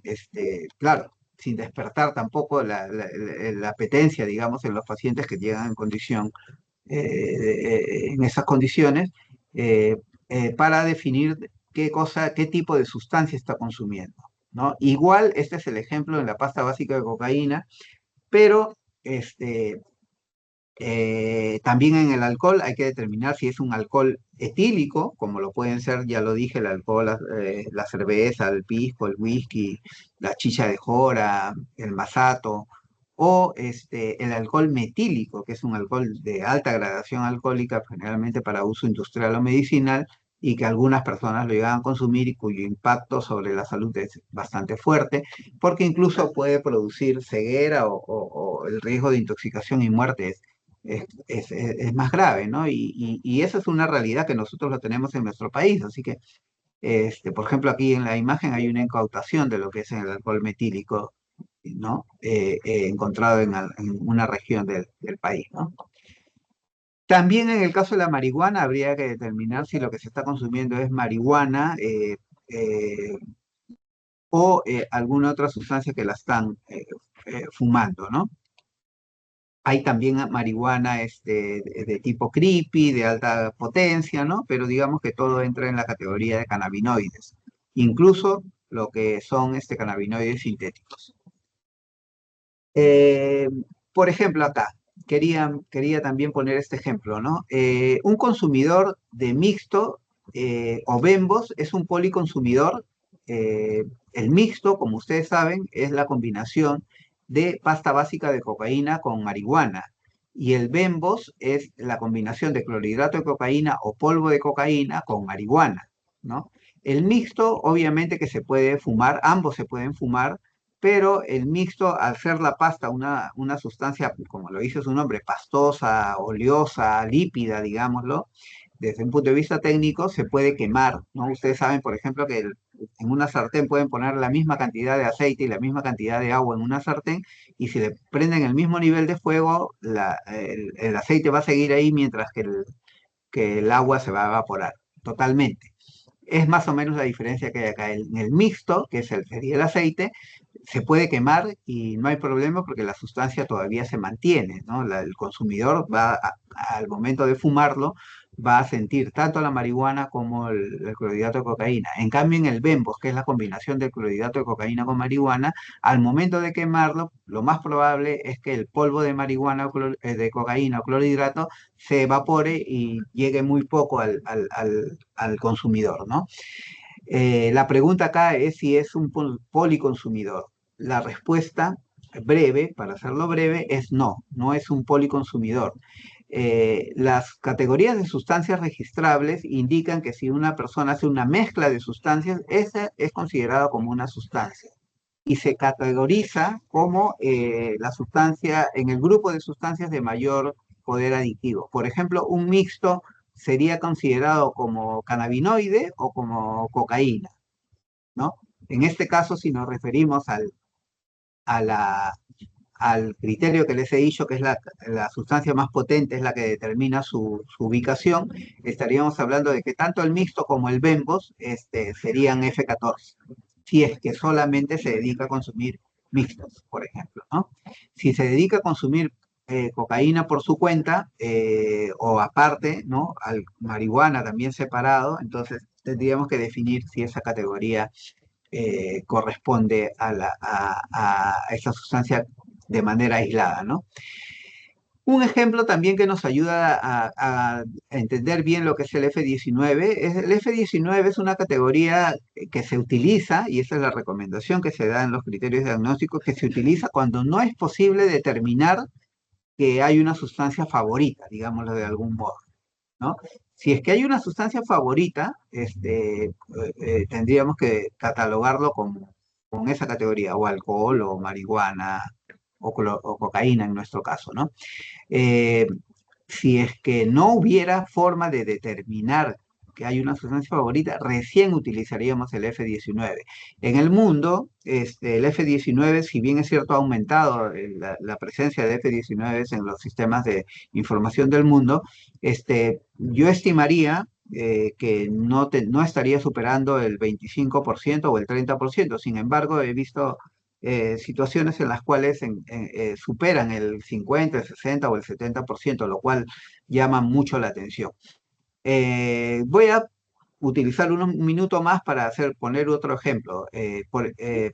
claro, sin despertar tampoco la apetencia, digamos, en los pacientes que llegan en condición, en esas condiciones, eh, para definir qué tipo de sustancia está consumiendo, ¿no? Igual, este es el ejemplo en la pasta básica de cocaína, pero también en el alcohol hay que determinar si es un alcohol etílico, como lo pueden ser, ya lo dije, el alcohol, la cerveza, el pisco, el whisky, la chicha de jora, el masato, o el alcohol metílico, que es un alcohol de alta gradación alcohólica, generalmente para uso industrial o medicinal, y que algunas personas lo llegan a consumir y cuyo impacto sobre la salud es bastante fuerte, porque incluso puede producir ceguera o el riesgo de intoxicación y muerte es más grave, ¿no? Y esa es una realidad que nosotros lo tenemos en nuestro país. Así que, por ejemplo, aquí en la imagen hay una incautación de lo que es el alcohol metílico, ¿no? Encontrado en una región del país, ¿no? También en el caso de la marihuana habría que determinar si lo que se está consumiendo es marihuana eh, o alguna otra sustancia que la están fumando, ¿no? Hay también marihuana de tipo creepy, de alta potencia, ¿no? Pero digamos que todo entra en la categoría de cannabinoides, incluso lo que son cannabinoides sintéticos. Eh, por ejemplo, acá, quería también poner este ejemplo, ¿no? Un consumidor de mixto o bembos es un policonsumidor. eh, el mixto, como ustedes saben, es la combinación de pasta básica de cocaína con marihuana. Y el bembos es la combinación de clorhidrato de cocaína o polvo de cocaína con marihuana, ¿no? El mixto, obviamente que se puede fumar, ambos se pueden fumar, pero el mixto, al ser la pasta una sustancia, como lo dice su nombre, pastosa, oleosa, lípida, digámoslo, desde un punto de vista técnico se puede quemar, ¿no? Ustedes saben, por ejemplo, que en una sartén pueden poner la misma cantidad de aceite y la misma cantidad de agua en una sartén, y si le prenden el mismo nivel de fuego, el aceite va a seguir ahí mientras que el agua se va a evaporar totalmente. Es más o menos la diferencia que hay acá. En el mixto, que sería el aceite, se puede quemar y no hay problema porque la sustancia todavía se mantiene, ¿no? El consumidor al momento de fumarlo va a sentir tanto la marihuana como el clorhidrato de cocaína. En cambio, en el Bembos, que es la combinación del clorhidrato de cocaína con marihuana, al momento de quemarlo, lo más probable es que el polvo de marihuana de cocaína o clorhidrato se evapore y llegue muy poco al consumidor, ¿no? La pregunta acá es si es un policonsumidor. La respuesta breve, para hacerlo breve, es no, no es un policonsumidor. Las categorías de sustancias registrables indican que si una persona hace una mezcla de sustancias, esa es considerada como una sustancia y se categoriza como la sustancia en el grupo de sustancias de mayor poder adictivo. Por ejemplo, un mixto sería considerado como cannabinoide o como cocaína, ¿no? En este caso, si nos referimos a al criterio que les he dicho, que es la sustancia más potente, es la que determina su ubicación, estaríamos hablando de que tanto el mixto como el bembos serían F14, si es que solamente se dedica a consumir mixtos, por ejemplo, ¿no? Si se dedica a consumir cocaína por su cuenta o aparte, ¿no? Al marihuana también separado, entonces tendríamos que definir si esa categoría corresponde a esa sustancia de manera aislada, ¿no? Un ejemplo también que nos ayuda a entender bien lo que es el F19, el F19 es una categoría que se utiliza, y esa es la recomendación que se da en los criterios diagnósticos, que se utiliza cuando no es posible determinar que hay una sustancia favorita, digámoslo de algún modo, ¿no? Si es que hay una sustancia favorita, tendríamos que catalogarlo con esa categoría, o alcohol, o marihuana, o cocaína en nuestro caso, ¿no? Eh, si es que no hubiera forma de determinar que hay una sustancia favorita, recién utilizaríamos el F19. En el mundo, el F19, si bien es cierto, ha aumentado la presencia de F19 en los sistemas de información del mundo, yo estimaría que no estaría superando el 25% o el 30%. Sin embargo, he visto situaciones en las cuales superan el 50, el 60 o el 70%, lo cual llama mucho la atención. Voy a utilizar un minuto más para poner otro ejemplo,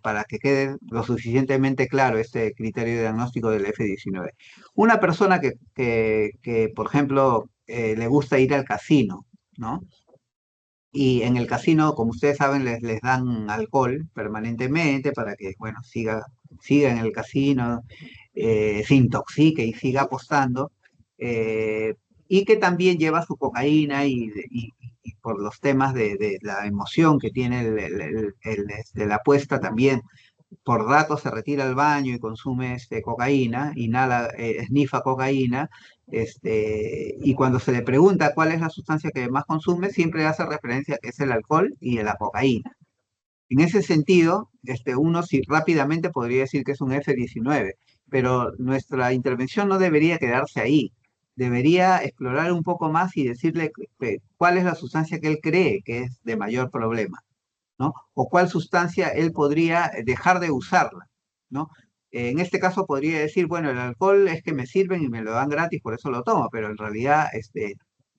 para que quede lo suficientemente claro este criterio de diagnóstico del F19. Una persona que, por ejemplo, le gusta ir al casino, ¿no? Y en el casino, como ustedes saben, les dan alcohol permanentemente para que, bueno, siga en el casino, se intoxique y siga apostando, eh, y que también lleva su cocaína y por los temas de la emoción que tiene la apuesta también por rato se retira al baño y consume cocaína, inhala, esnifa cocaína, y cuando se le pregunta cuál es la sustancia que más consume, siempre hace referencia a que es el alcohol y la cocaína. En ese sentido, uno sí rápidamente podría decir que es un F19, pero nuestra intervención no debería quedarse ahí. Debería explorar un poco más y decirle cuál es la sustancia que él cree que es de mayor problema, ¿no? O cuál sustancia él podría dejar de usarla, ¿no? En este caso podría decir, bueno, el alcohol es que me sirven y me lo dan gratis, por eso lo tomo, pero en realidad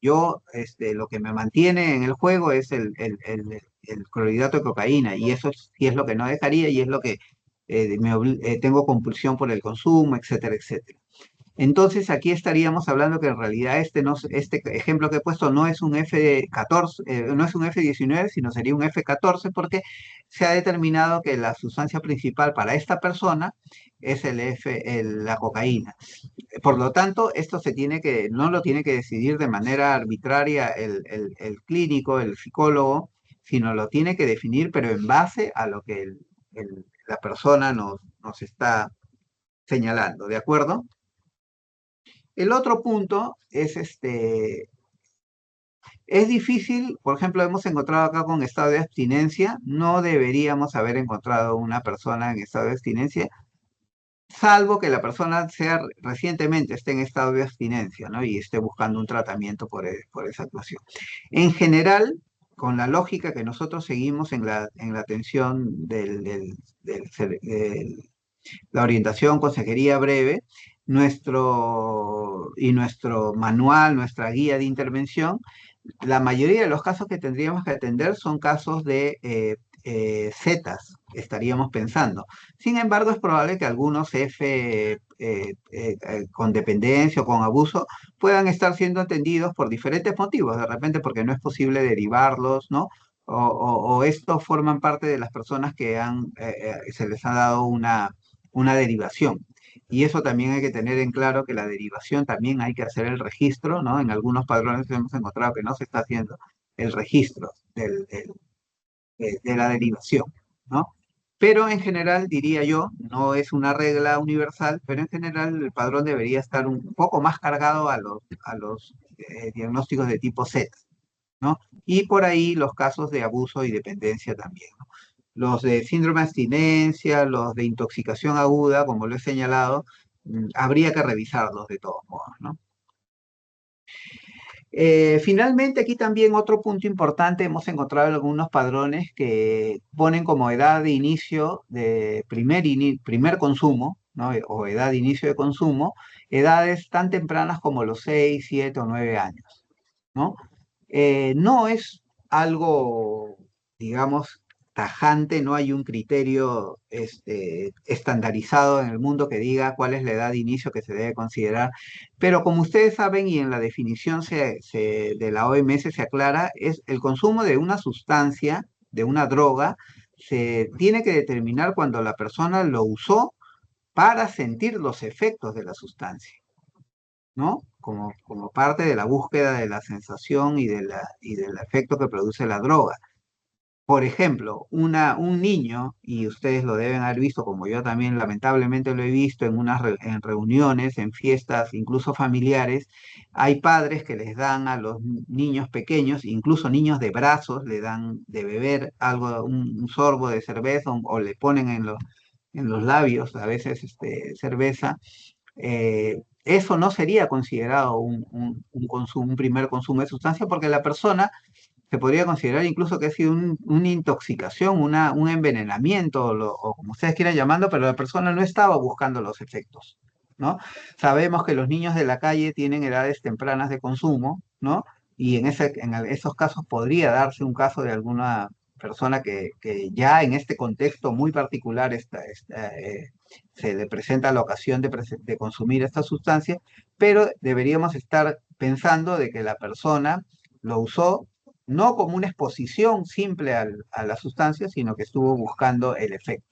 lo que me mantiene en el juego es el clorhidrato de cocaína, y eso sí es lo que no dejaría y es lo que tengo compulsión por el consumo, etcétera, etcétera. Entonces aquí estaríamos hablando que en realidad este ejemplo que he puesto no es un F14, no es un F19, sino sería un F14 porque se ha determinado que la sustancia principal para esta persona es la cocaína. Por lo tanto, esto no lo tiene que decidir de manera arbitraria el clínico, el psicólogo, sino lo tiene que definir, pero en base a lo que la persona nos está señalando, ¿de acuerdo? El otro punto es difícil, por ejemplo, hemos encontrado acá con estado de abstinencia, no deberíamos haber encontrado una persona en estado de abstinencia, salvo que la persona recientemente esté en estado de abstinencia, ¿no? Y esté buscando un tratamiento por esa actuación. En general, con la lógica que nosotros seguimos en la atención la orientación, consejería breve, nuestro manual, nuestra guía de intervención, la mayoría de los casos que tendríamos que atender son casos de zetas, estaríamos pensando. Sin embargo, es probable que algunos con dependencia o con abuso puedan estar siendo atendidos por diferentes motivos, de repente porque no es posible derivarlos, ¿no? O estos forman parte de las personas que se les ha dado una derivación. Y eso también hay que tener en claro que la derivación también hay que hacer el registro, ¿no? En algunos padrones hemos encontrado que no se está haciendo el registro de la derivación, ¿no? Pero en general, diría yo, no es una regla universal, pero en general el padrón debería estar un poco más cargado a los diagnósticos de tipo Z, ¿no? Y por ahí los casos de abuso y dependencia también, ¿no? Los de síndrome de abstinencia, los de intoxicación aguda, como lo he señalado, habría que revisarlos de todos modos, ¿no? Finalmente, aquí también otro punto importante, hemos encontrado algunos padrones que ponen como edad de inicio de primer consumo, ¿no? O edad de inicio de consumo, edades tan tempranas como los 6, 7 o 9 años, ¿no? No es algo, digamos, tajante, no hay un criterio estandarizado en el mundo que diga cuál es la edad de inicio que se debe considerar. Pero como ustedes saben, y en la definición de la OMS se aclara, es el consumo de una sustancia, de una droga, se tiene que determinar cuando la persona lo usó para sentir los efectos de la sustancia, ¿no? Como parte de la búsqueda de la sensación y del efecto que produce la droga. Por ejemplo, un niño, y ustedes lo deben haber visto, como yo también lamentablemente lo he visto en reuniones, en fiestas, incluso familiares, hay padres que les dan a los niños pequeños, incluso niños de brazos, le dan de beber algo, un sorbo de cerveza o le ponen en los labios a veces cerveza. Eso no sería considerado un primer consumo de sustancia porque la persona se podría considerar incluso que ha sido una intoxicación, un envenenamiento, o como ustedes quieran llamarlo, pero la persona no estaba buscando los efectos, ¿no? Sabemos que los niños de la calle tienen edades tempranas de consumo, ¿no? Y esos casos podría darse un caso de alguna persona que ya en este contexto muy particular se le presenta la ocasión de consumir esta sustancia, pero deberíamos estar pensando de que la persona lo usó no como una exposición simple a la sustancia, sino que estuvo buscando el efecto,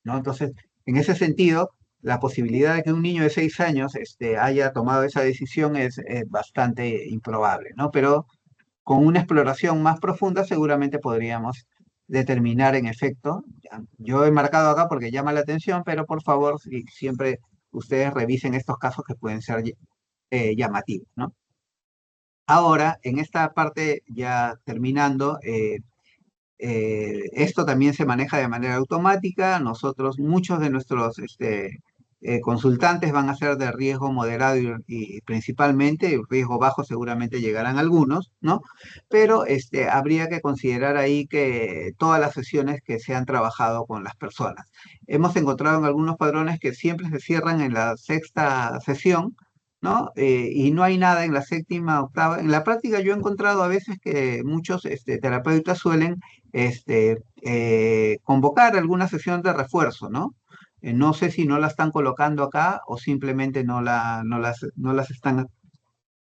¿no? Entonces, en ese sentido, la posibilidad de que un niño de 6 años haya tomado esa decisión es bastante improbable, ¿no? Pero con una exploración más profunda seguramente podríamos determinar en efecto. Yo he marcado acá porque llama la atención, pero por favor, siempre ustedes revisen estos casos que pueden ser llamativos, ¿no? Ahora, en esta parte ya terminando, esto también se maneja de manera automática. Muchos de nuestros consultantes van a ser de riesgo moderado y principalmente, riesgo bajo seguramente llegarán algunos, ¿no? Pero habría que considerar ahí que todas las sesiones que se han trabajado con las personas. Hemos encontrado en algunos padrones que siempre se cierran en la sexta sesión, ¿no? Y no hay nada en la séptima, octava. En la práctica yo he encontrado a veces que muchos terapeutas suelen convocar alguna sesión de refuerzo, ¿no? No sé si no la están colocando acá o simplemente no las están,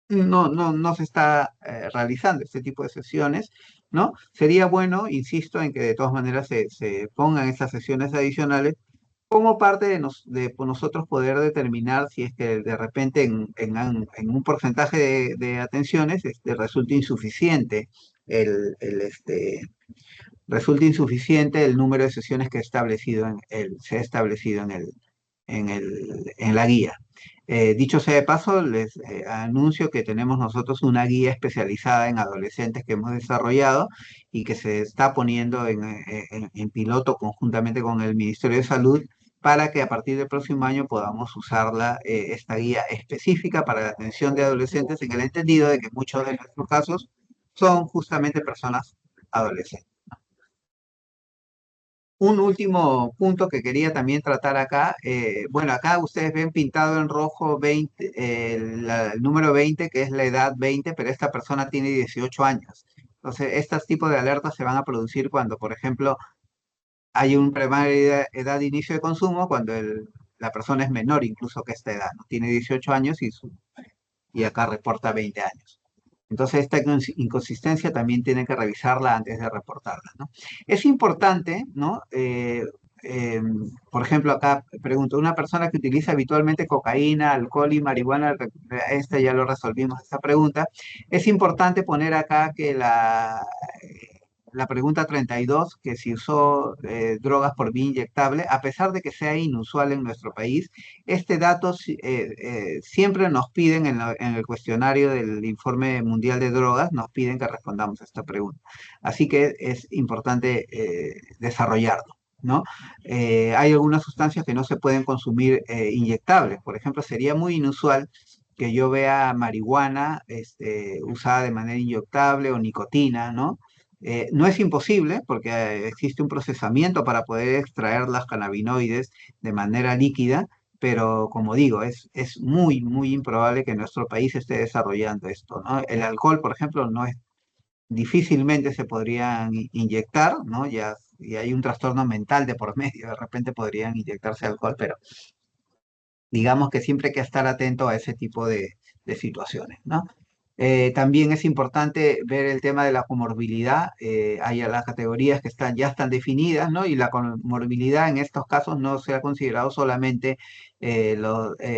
no se está realizando este tipo de sesiones, ¿no? Sería bueno, insisto, en que de todas maneras se pongan esas sesiones adicionales como parte por nosotros poder determinar si es que de repente en un porcentaje de atenciones resulta insuficiente resulta insuficiente el número de sesiones que se ha establecido en la guía. Dicho sea de paso, les anuncio que tenemos nosotros una guía especializada en adolescentes que hemos desarrollado y que se está poniendo en piloto conjuntamente con el Ministerio de Salud para que a partir del próximo año podamos usarla, esta guía específica para la atención de adolescentes en el entendido de que muchos de nuestros casos son justamente personas adolescentes. Un último punto que quería también tratar acá, bueno, acá ustedes ven pintado en rojo 20, el número 20, que es la edad 20, pero esta persona tiene 18 años. Entonces, estos tipos de alertas se van a producir cuando, por ejemplo, hay un primaria edad de inicio de consumo, cuando la persona es menor incluso que esta edad, ¿no? Tiene 18 años y acá reporta 20 años. Entonces, esta inconsistencia también tiene que revisarla antes de reportarla, ¿no? Es importante, ¿no? Eh, por ejemplo, acá pregunto, una persona que utiliza habitualmente cocaína, alcohol y marihuana, ya lo resolvimos, esta pregunta. Es importante poner acá que la pregunta 32, que si usó drogas por vía inyectable, a pesar de que sea inusual en nuestro país, este dato siempre nos piden en el cuestionario del Informe Mundial de Drogas, nos piden que respondamos a esta pregunta. Así que es importante desarrollarlo, ¿no? Hay algunas sustancias que no se pueden consumir inyectables. Por ejemplo, sería muy inusual que yo vea marihuana usada de manera inyectable o nicotina, ¿no? No es imposible porque existe un procesamiento para poder extraer las cannabinoides de manera líquida, pero como digo, es muy, muy improbable que nuestro país esté desarrollando esto, ¿no? El alcohol, por ejemplo, no es, difícilmente se podrían inyectar, ¿no? Ya y hay un trastorno mental de por medio, de repente podrían inyectarse alcohol, pero digamos que siempre hay que estar atento a ese tipo de situaciones, ¿no? También es importante ver el tema de la comorbilidad. Hay a las categorías que ya están definidas, ¿no? Y la comorbilidad en estos casos no se ha considerado solamente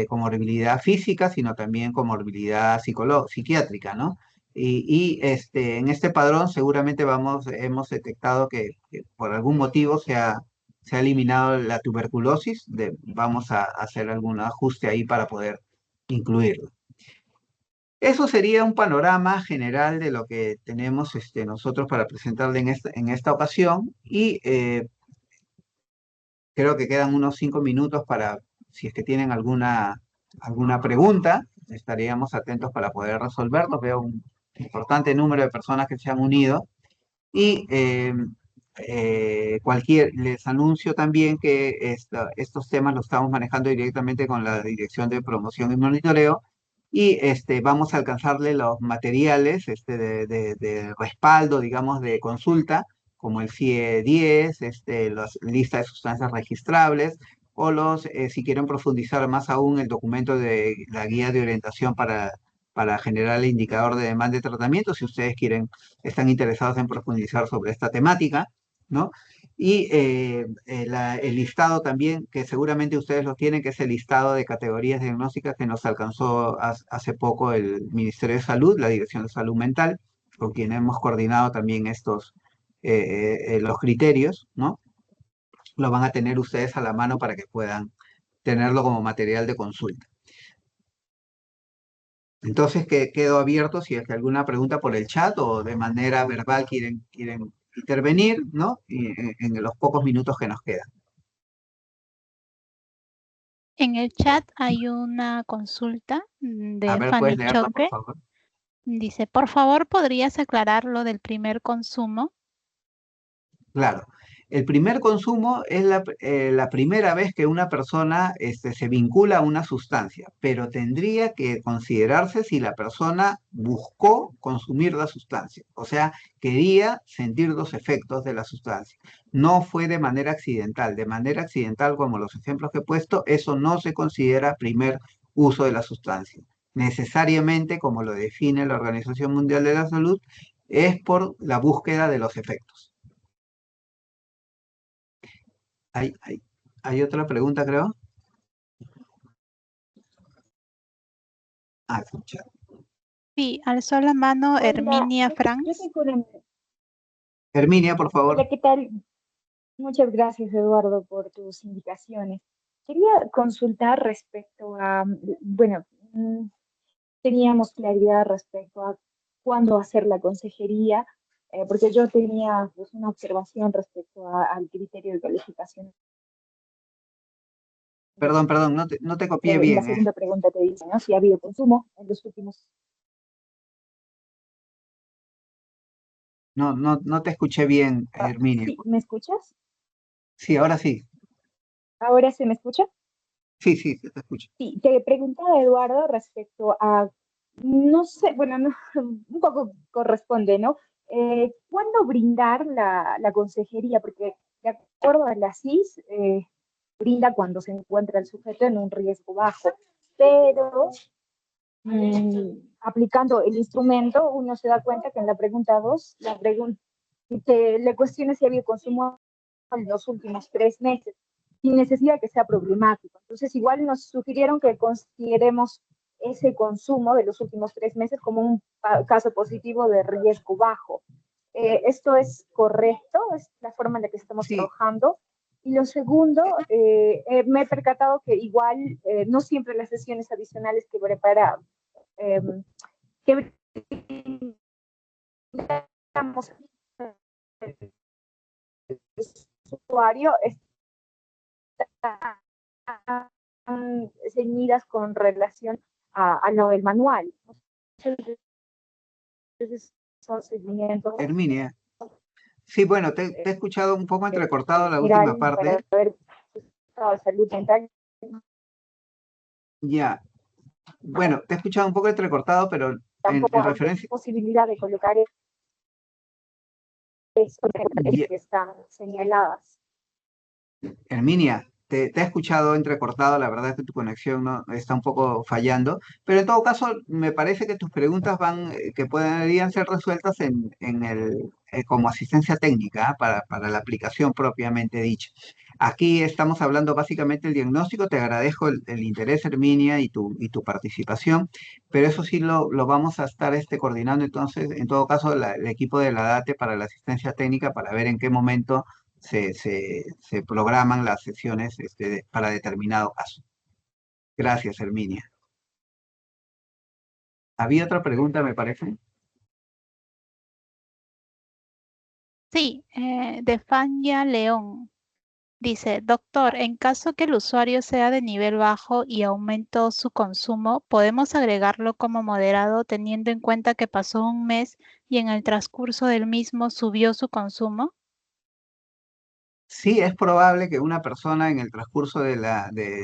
comorbilidad física, sino también comorbilidad psiquiátrica, ¿no? En este padrón seguramente hemos detectado que por algún motivo se ha eliminado la tuberculosis. Vamos a hacer algún ajuste ahí para poder incluirlo. Eso sería un panorama general de lo que tenemos nosotros para presentarle en esta ocasión y creo que quedan unos 5 minutos para, si es que tienen alguna pregunta, estaríamos atentos para poder resolverlos. Veo un importante número de personas que se han unido y les anuncio también que estos temas los estamos manejando directamente con la Dirección de Promoción y Monitoreo y vamos a alcanzarle los materiales de respaldo, digamos, de consulta, como el CIE 10, la lista de sustancias registrables, o si quieren profundizar más aún, el documento de la guía de orientación para generar el indicador de demanda de tratamiento, si ustedes están interesados en profundizar sobre esta temática, ¿no? Y el listado también, que seguramente ustedes lo tienen, que es el listado de categorías diagnósticas que nos alcanzó hace poco el Ministerio de Salud, la Dirección de Salud Mental, con quien hemos coordinado también los criterios, ¿no? Lo van a tener ustedes a la mano para que puedan tenerlo como material de consulta. Entonces, quedo abierto si hay alguna pregunta por el chat o de manera verbal quieren intervenir, ¿no? En los pocos minutos que nos quedan. En el chat hay una consulta A de ver, Fanny ¿puedes leerla, por Choque. favor? Dice, por favor, ¿podrías aclarar lo del primer consumo? Claro. El primer consumo es la primera vez que una persona se vincula a una sustancia, pero tendría que considerarse si la persona buscó consumir la sustancia, o sea, quería sentir los efectos de la sustancia. No fue de manera accidental. De manera accidental, como los ejemplos que he puesto, eso no se considera primer uso de la sustancia. Necesariamente, como lo define la Organización Mundial de la Salud, es por la búsqueda de los efectos. Hay otra pregunta, creo. Escucha. Sí, alzó la mano Hola, Herminia yo Franz. tengo una... Herminia, por favor. Hola, ¿qué tal? Muchas gracias, Eduardo, por tus indicaciones. Quería consultar respecto a, bueno, teníamos claridad respecto a cuándo hacer la consejería, porque yo tenía pues, una observación respecto al criterio de calificación. Perdón, no te copié En la bien. segunda pregunta te dice, ¿no? Si ha habido consumo en los últimos... No te escuché bien, Herminia. Sí, ¿me escuchas? Sí, ahora sí. ¿Ahora se me escucha? Sí, te escucho. Sí, te preguntaba, Eduardo, respecto a, no sé, bueno, no, un poco corresponde, ¿no? ¿Cuándo brindar la consejería? Porque de acuerdo a la CIS, brinda cuando se encuentra el sujeto en un riesgo bajo, pero aplicando el instrumento, uno se da cuenta que en la pregunta 2, le cuestiona si ha habido consumo en los últimos 3 meses, sin necesidad que sea problemático. Entonces, igual nos sugirieron que consideremos ese consumo de los últimos 3 meses como un caso positivo de riesgo bajo. ¿Esto es correcto? ¿Es la forma en la que estamos Sí, trabajando? Y lo segundo, me he percatado que igual no siempre las sesiones adicionales que prepara, que brindamos usuario están ceñidas con relación a lo del manual. Entonces, son seguimientos Herminia. Sí, bueno, te he escuchado un poco entrecortado la última general parte. para ver estado de salud mental. Ya. Bueno, te he escuchado un poco entrecortado, pero en Tampoco hay referencia. posibilidad de colocar Ye- que están señaladas. Herminia, te he escuchado entrecortado, la verdad es que tu conexión no, está un poco fallando, pero en todo caso me parece que tus preguntas que podrían ser resueltas como asistencia técnica, para la aplicación propiamente dicha. Aquí estamos hablando básicamente del diagnóstico, te agradezco el interés, Herminia, y tu participación, pero eso sí lo vamos a estar coordinando entonces, en todo caso, el equipo de la DATE para la asistencia técnica para ver en qué momento se programan las sesiones para determinado caso. Gracias, Herminia. ¿Había otra pregunta, me parece? Sí, de Fania León. Dice, doctor, en caso que el usuario sea de nivel bajo y aumentó su consumo, ¿podemos agregarlo como moderado teniendo en cuenta que pasó un mes y en el transcurso del mismo subió su consumo? Sí, es probable que una persona en el transcurso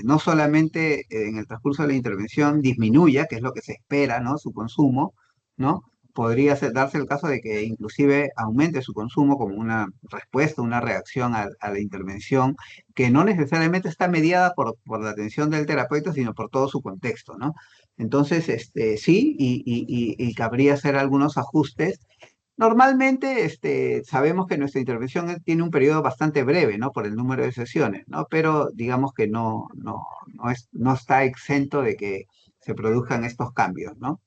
no solamente en el transcurso de la intervención disminuya, que es lo que se espera, ¿no? Su consumo, ¿no? Podría darse el caso de que inclusive aumente su consumo como una respuesta, una reacción a la intervención, que no necesariamente está mediada por la atención del terapeuta, sino por todo su contexto, ¿no? Entonces, sí, y cabría hacer algunos ajustes. Normalmente, sabemos que nuestra intervención tiene un periodo bastante breve, ¿no? Por el número de sesiones, ¿no? Pero digamos que no está exento de que se produzcan estos cambios, ¿no?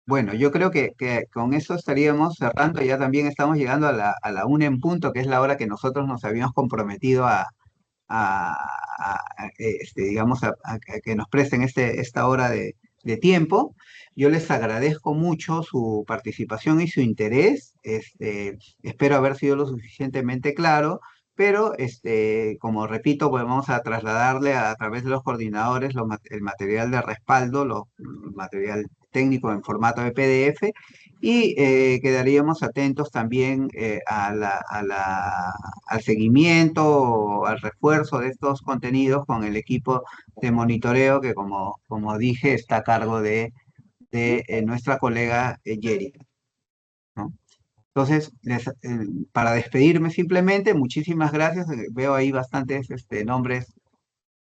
Bueno, yo creo que con eso estaríamos cerrando. Ya también estamos llegando a la 1 en punto, que es la hora que nosotros nos habíamos comprometido digamos, a que nos presten esta hora de tiempo. Yo les agradezco mucho su participación y su interés. Espero haber sido lo suficientemente claro, pero como repito, pues vamos a trasladarle a través de los coordinadores el material de respaldo, el material técnico en formato de PDF, y quedaríamos atentos también al seguimiento o al refuerzo de estos contenidos con el equipo de monitoreo que, como dije, está a cargo de nuestra colega Yeri, ¿no? Entonces, para despedirme simplemente, muchísimas gracias. Veo ahí bastantes nombres,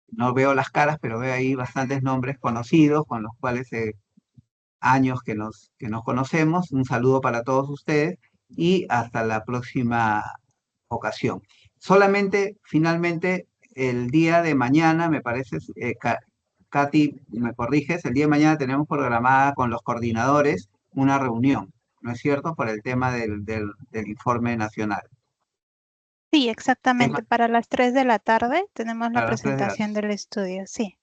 no veo las caras, pero veo ahí bastantes nombres conocidos con los cuales años que nos conocemos. Un saludo para todos ustedes y hasta la próxima ocasión. Solamente, finalmente, el día de mañana, me parece, Katy, me corriges, el día de mañana tenemos programada con los coordinadores una reunión, ¿no es cierto? Por el tema del informe nacional. Sí, Tema exactamente. Para las 3 de la tarde tenemos la para las 3 de la presentación tarde. del estudio. Sí.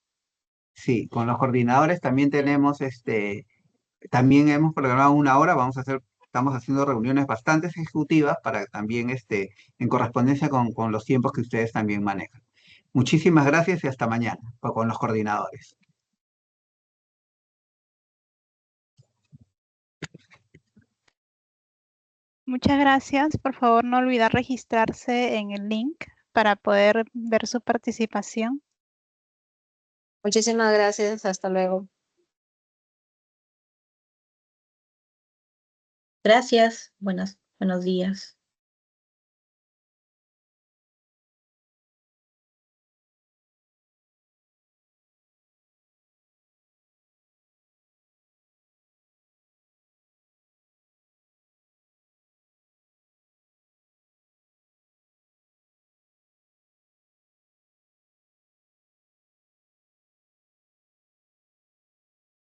Sí, con los coordinadores también también hemos programado una hora, estamos haciendo reuniones bastante ejecutivas para también, en correspondencia con los tiempos que ustedes también manejan. Muchísimas gracias y hasta mañana, con los coordinadores. Muchas gracias. Por favor, no olvidar registrarse en el link para poder ver su participación. Muchísimas gracias. Hasta luego. Gracias. Buenos días.